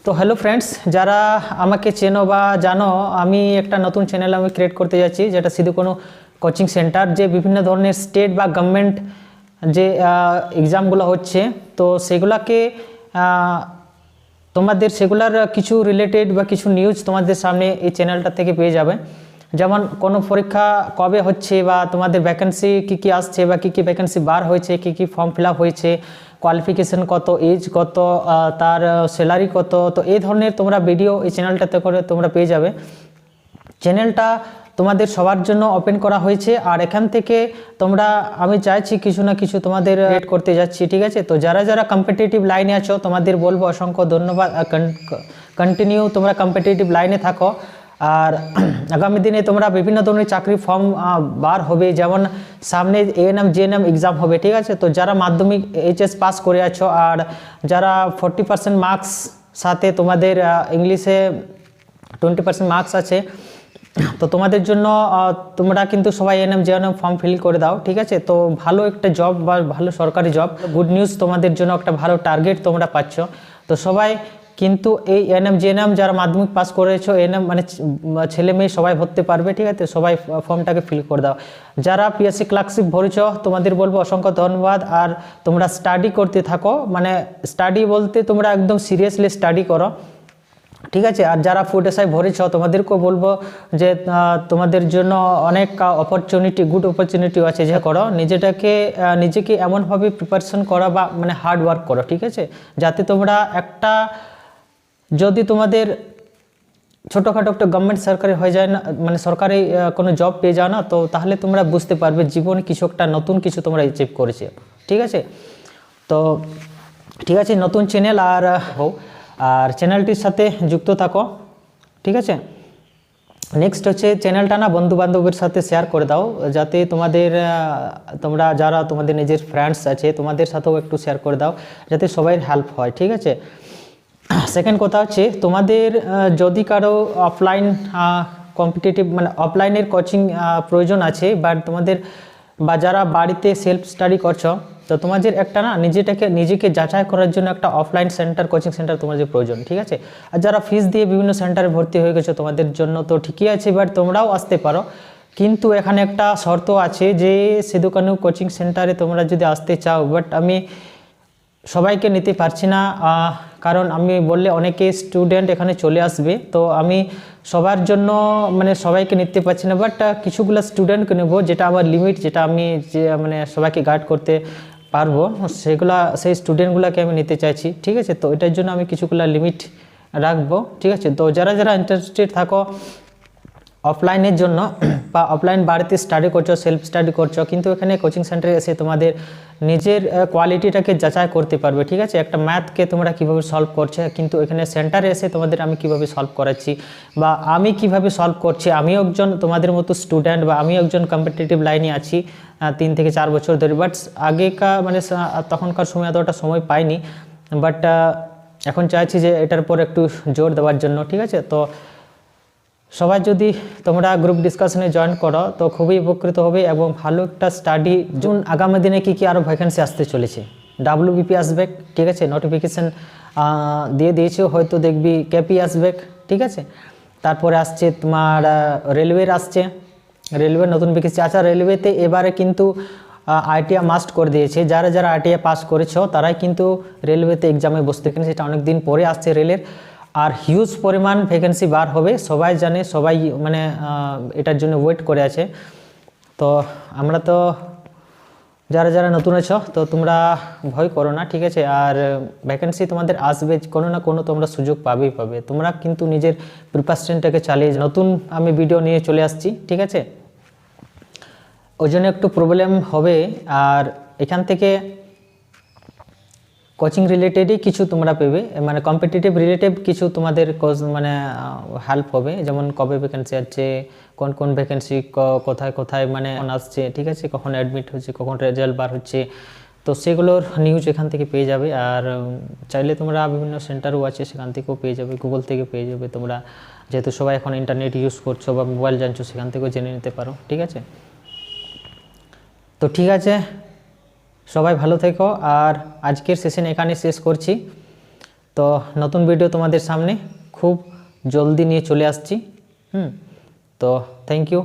তো hello friends, যারা আমাকে চেনো বা জানো, আমি একটা নতুন চ্যানেল আমি ক্রিয়েট করতে যাচ্ছি, যেটা শুধু কোনো কোচিং সেন্টার, যে বিভিন্ন ধরনের স্টেট বা গভর্নমেন্ট যে এক্সামগুলো হচ্ছে, তো সেগুলাকে তোমাদের সেগুলার কিছু রিলেটেড বা কিছু নিউজ তোমাদের সামনে এই চ্যানেলটা থেকে পেয়ে যাবে। যেমন কোনো পরীক্ষা কবে হচ্ছে, বা তোমাদের ভ্যাকেন্সি কী কী আসছে, বা কী কী ভ্যাকেন্সি বার হয়েছে, কী কী ফর্ম ফিল আপ হয়েছে, কোয়ালিফিকেশন কত, এজ কত, তার স্যালারি কত, তো এই ধরনের তোমরা ভিডিও এই চ্যানেলটাতে করে তোমরা পেয়ে যাবে। চ্যানেলটা তোমাদের সবার জন্য ওপেন করা হয়েছে, আর এখান থেকে তোমরা, আমি চাইছি কিছু না কিছু তোমাদের ক্রিয়েট করতে যাচ্ছি, ঠিক আছে? তো যারা যারা কম্পিটিটিভ লাইনে আছো, তোমাদের বলবো অসংখ্য ধন্যবাদ। কন্টিনিউ তোমরা কম্পিটিটিভ লাইনে থাকো, আর আগামী দিনে তোমরা বিভিন্ন ধরনের চাকরি ফর্ম বার হবে, যেমন সামনে এএনএম জিএনএম এক্সাম হবে, ঠিক আছে? তো যারা মাধ্যমিক এইচএস পাস করে আছো, আর যারা 40% মার্কস সাথে তোমাদের ইংলিশে 20% মার্কস আছে, তো তোমাদের জন্য তোমরা কিন্তু সবাই এএনএম জিএনএম ফর্ম ফিল করে দাও, ঠিক আছে? তো ভালো একটা জব বা ভালো সরকারি জব, গুড নিউজ, তোমাদের জন্য একটা ভালো টার্গেট তোমরা পাচ্ছ। তো সবাই কিন্তু এই এএনএম জিএনএম যারা মাধ্যমিক পাস করেছো, এএনএম মানে ছেলে মেয়ে সবাই ভরতে পারবে, ঠিক আছে? সবাই ফর্মটাকে ফিল করে দাও। যারা পিএসসি ক্লার্কশিপ ভরেছো, তোমাদের বলবো অসংখ্য ধন্যবাদ। আর তোমরা স্টাডি করতে থাকো, মানে স্টাডি বলতে তোমরা একদম সিরিয়াসলি স্টাডি করো, ঠিক আছে? আর যারা ফুড এসআই ভরেছ, তোমাদেরকেও বলবো যে তোমাদের জন্য অনেক অপরচুনিটি, গুড অপরচুনিটি আছে, যে করো নিজেকে এমনভাবে প্রিপারেশন করো বা মানে হার্ড ওয়ার্ক করো, ঠিক আছে? যাতে তোমরা একটা, যদি তোমাদের ছোটোখাটো একটা গভর্নমেন্ট সরকারি হয়ে যায় না, মানে সরকারি কোনো জব পেয়ে যাও না, তো তাহলে তোমরা বুঝতে পারবে জীবনে কিছু একটা নতুন কিছু তোমরা অ্যাচিভ করেছে, ঠিক আছে? তো ঠিক আছে, নতুন চ্যানেল আর আর চ্যানেলটির সাথে যুক্ত থাকো, ঠিক আছে? নেক্সট হচ্ছে চ্যানেলটা না বন্ধু বান্ধবের সাথে শেয়ার করে দাও, যাতে তোমরা যারা তোমাদের নিজের ফ্রেন্ডস আছে, তোমাদের সাথেও একটু শেয়ার করে দাও, যাতে সবাই হেল্প হয়, ঠিক আছে? সেকেন্ড কথা হচ্ছে, তোমাদের যদি কারো অফলাইন কম্পিটিটিভ মানে অফলাইনের কোচিং প্রয়োজন আছে, বা যারা বাড়িতে সেলফ স্টাডি করছো, তো তোমাদের একটা না নিজেকে যাচাই করার জন্য একটা অফলাইন সেন্টার, কোচিং সেন্টার তোমাদের প্রয়োজন, ঠিক আছে? আর যারা ফিস দিয়ে বিভিন্ন সেন্টারে ভর্তি হয়ে গেছো, তোমাদের জন্য তো ঠিকই আছে, বাট তোমরাও আসতে পারো, কিন্তু এখানে একটা শর্ত আছে, যে সিধু কানু কোচিং সেন্টারে তোমরা যদি আসতে চাও, বাট আমি সবাইকে নিতে পারছি না, কারণ আমি বললে অনেকে স্টুডেন্ট এখানে চলে আসবে, তো আমি সবার জন্য মানে সবাইকে নিতে পারছি না, বাট কিছুগুলো স্টুডেন্টকে নেবো, যেটা আমার লিমিট, যেটা আমি যে মানে সবাইকে গাইড করতে পারবো, সেই স্টুডেন্টগুলোকে আমি নিতে চাইছি, ঠিক আছে? তো এটার জন্য আমি কিছুগুলো লিমিট রাখবো, ঠিক আছে? তো যারা যারা ইন্টারেস্টেড থাকো অফলাইনের জন্য, বা অফলাইন বাড়িতে স্টাডি করছো, সেলফ স্টাডি করছো, কিন্তু এখানে কোচিং সেন্টারে এসে তোমাদের নিজের কোয়ালিটিটাকে যাচাই করতে পারবে, ঠিক আছে? একটা ম্যাথকে তোমরা কীভাবে সলভ করছো, কিন্তু এখানে সেন্টারে এসে তোমাদের আমি কিভাবে সলভ করাচ্ছি, বা আমি কিভাবে সলভ করছি, আমিও একজন তোমাদের মতো স্টুডেন্ট, বা আমিও একজন কম্পিটিটিভ লাইনে আছি 3 থেকে 4 বছর ধরে, বাট আগেকার মানে তখনকার সময় এতটা সময় পাইনি, বাট এখন চাইছি যে এটার পর একটু জোর দেওয়ার জন্য, ঠিক আছে? তো সবাই যদি তোমরা গ্রুপ ডিসকাশনে জয়েন করো, তো খুবই উপকৃত হবে, এবং ভালো একটা স্টাডি। আগামী দিনে কী কী আরও ভ্যাকেন্সি আসতে চলেছে, ডাব্লিউবিপি আসবে, ঠিক আছে? নোটিফিকেশান দিয়ে দিয়েছে, হয়তো দেখবি কেপি আসবে, ঠিক আছে? তারপরে আসছে তোমার রেলওয়ের আসছে, রেলওয়ের নতুন ভ্যাকেন্সি। আচ্ছা, রেলওয়েতে এবারে কিন্তু আইটিআই মাস্ট করে দিয়েছে, যারা যারা আইটিআই পাস করেছো তারাই কিন্তু রেলওয়েতে এক্সামে বসতে, কিন্তু সেটা অনেক দিন পরে আসছে রেলের, আর হিউজ পরিমাণ ভ্যাকেন্সি বার হবে, সবাই জানে, সবাই মানে এটার জন্য ওয়েট করে আছে। তো আমরা তো যারা যারা নতুন আছো, তো তোমরা ভয় করো না, ঠিক আছে? আর ভ্যাকেন্সি তোমাদের আসবে, কোনো না কোনো তোমরা সুযোগ পাবেই পাবে, তোমরা কিন্তু নিজের প্রিপারেশনটাকে চালিয়ে। নতুন আমি ভিডিও নিয়ে চলে আসছি, ঠিক আছে? ওই জন্য একটু প্রবলেম হবে, আর এখান থেকে কোচিং রিলেটেডই কিছু তোমরা পেবে, মানে কম্পিটিটিভ রিলেটেড কিছু তোমাদের মানে হেল্প হবে, যেমন কবে ভ্যাকেন্সি আছে, কোন কোন ভ্যাকেন্সি কোথায় কোথায় মানে আসছে, ঠিক আছে? কখন অ্যাডমিট হচ্ছে, কখন রেজাল্ট বার হচ্ছে, তো সেগুলোর নিউজ এখান থেকে পেয়ে যাবে। আর চাইলে তোমরা বিভিন্ন সেন্টারও আছে, সেখান থেকেও পেয়ে যাবে, গুগল থেকে পেয়ে যাবে তোমরা, যেহেতু সবাই এখন ইন্টারনেট ইউজ করছো বা মোবাইল জানছো, সেখান থেকেও জেনে নিতে পারো, ঠিক আছে? তো ঠিক আছে, সবাই ভালো থেকো, আর আজকের সেশন এখানে শেষ করছি। তো নতুন ভিডিও তোমাদের সামনে খুব জলদি নিয়ে চলে আসছি। তো থ্যাংক ইউ।